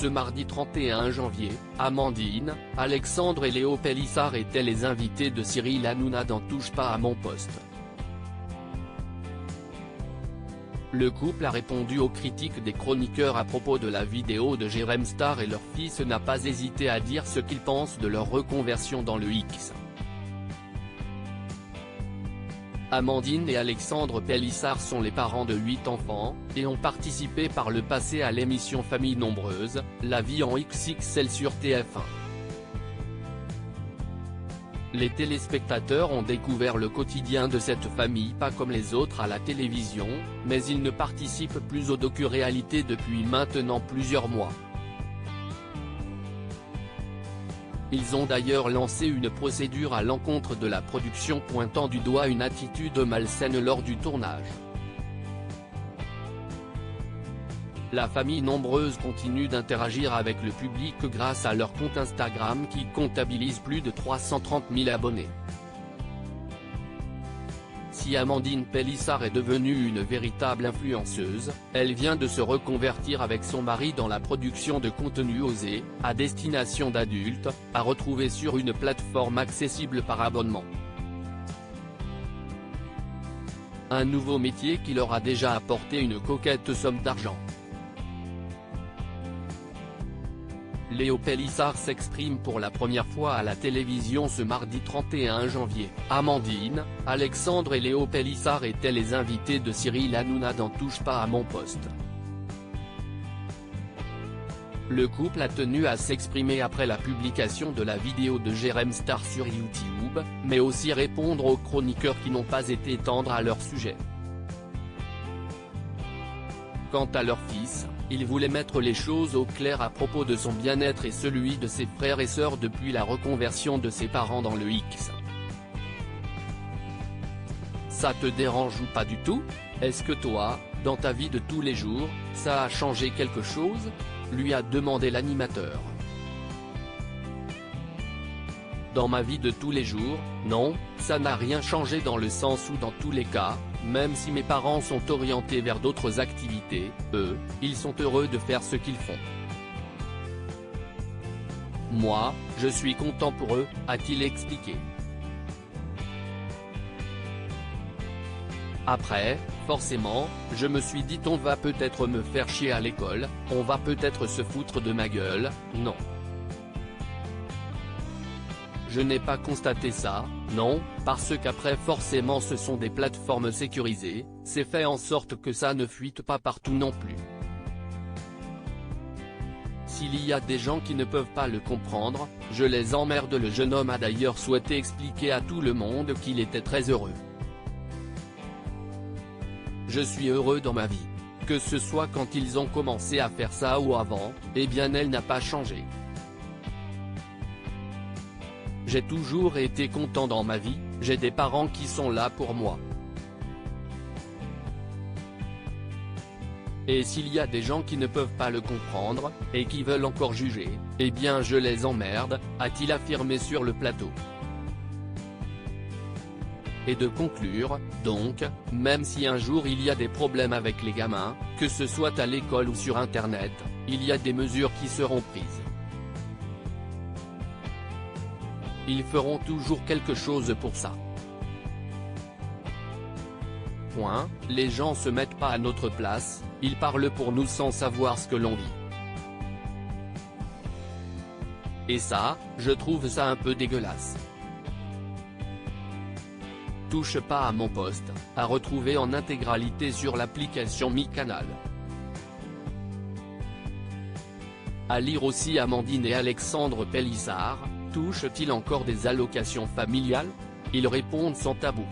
Ce mardi 31 janvier, Amandine, Alexandre et Léo Pélissard étaient les invités de Cyril Hanouna dans Touche pas à mon poste. Le couple a répondu aux critiques des chroniqueurs à propos de la vidéo de Jérém Star et leur fils n'a pas hésité à dire ce qu'il pense de leur reconversion dans le X. Amandine et Alexandre Pélissard sont les parents de 8 enfants, et ont participé par le passé à l'émission Famille Nombreuse, La vie en XXL sur TF1. Les téléspectateurs ont découvert le quotidien de cette famille pas comme les autres à la télévision, mais ils ne participent plus aux docu-réalités depuis maintenant plusieurs mois. Ils ont d'ailleurs lancé une procédure à l'encontre de la production pointant du doigt une attitude malsaine lors du tournage. La famille Nombreuse continue d'interagir avec le public grâce à leur compte Instagram qui comptabilise plus de 330 000 abonnés. Si Amandine Pélissard est devenue une véritable influenceuse, elle vient de se reconvertir avec son mari dans la production de contenu osé, à destination d'adultes, à retrouver sur une plateforme accessible par abonnement. Un nouveau métier qui leur a déjà apporté une coquette somme d'argent. Léo Pélissard s'exprime pour la première fois à la télévision ce mardi 31 janvier. Amandine, Alexandre et Léo Pélissard étaient les invités de Cyril Hanouna dans Touche pas à mon poste. Le couple a tenu à s'exprimer après la publication de la vidéo de Jérém Star sur YouTube, mais aussi répondre aux chroniqueurs qui n'ont pas été tendres à leur sujet. Quant à leur fils, il voulait mettre les choses au clair à propos de son bien-être et celui de ses frères et sœurs depuis la reconversion de ses parents dans le X. Ça te dérange ou pas du tout? Est-ce que toi, dans ta vie de tous les jours, ça a changé quelque chose? Lui a demandé l'animateur. Dans ma vie de tous les jours, non, ça n'a rien changé dans le sens où dans tous les cas, même si mes parents sont orientés vers d'autres activités, eux, ils sont heureux de faire ce qu'ils font. Moi, je suis content pour eux, a-t-il expliqué. Après, forcément, je me suis dit on va peut-être me faire chier à l'école, on va peut-être se foutre de ma gueule, non. Je n'ai pas constaté ça, non, parce qu'après forcément ce sont des plateformes sécurisées, c'est fait en sorte que ça ne fuite pas partout non plus. S'il y a des gens qui ne peuvent pas le comprendre, je les emmerde. Le jeune homme a d'ailleurs souhaité expliquer à tout le monde qu'il était très heureux. Je suis heureux dans ma vie. Que ce soit quand ils ont commencé à faire ça ou avant, eh bien elle n'a pas changé. J'ai toujours été content dans ma vie, j'ai des parents qui sont là pour moi. Et s'il y a des gens qui ne peuvent pas le comprendre, et qui veulent encore juger, eh bien je les emmerde, a-t-il affirmé sur le plateau. Et de conclure, donc, même si un jour il y a des problèmes avec les gamins, que ce soit à l'école ou sur internet, il y a des mesures qui seront prises. Ils feront toujours quelque chose pour ça. Point, les gens se mettent pas à notre place, ils parlent pour nous sans savoir ce que l'on vit. Et ça, je trouve ça un peu dégueulasse. Touche pas à mon poste, à retrouver en intégralité sur l'application MyCanal. À lire aussi Amandine et Alexandre Pélissard, touchent-ils encore des allocations familiales? Ils répondent sans tabou.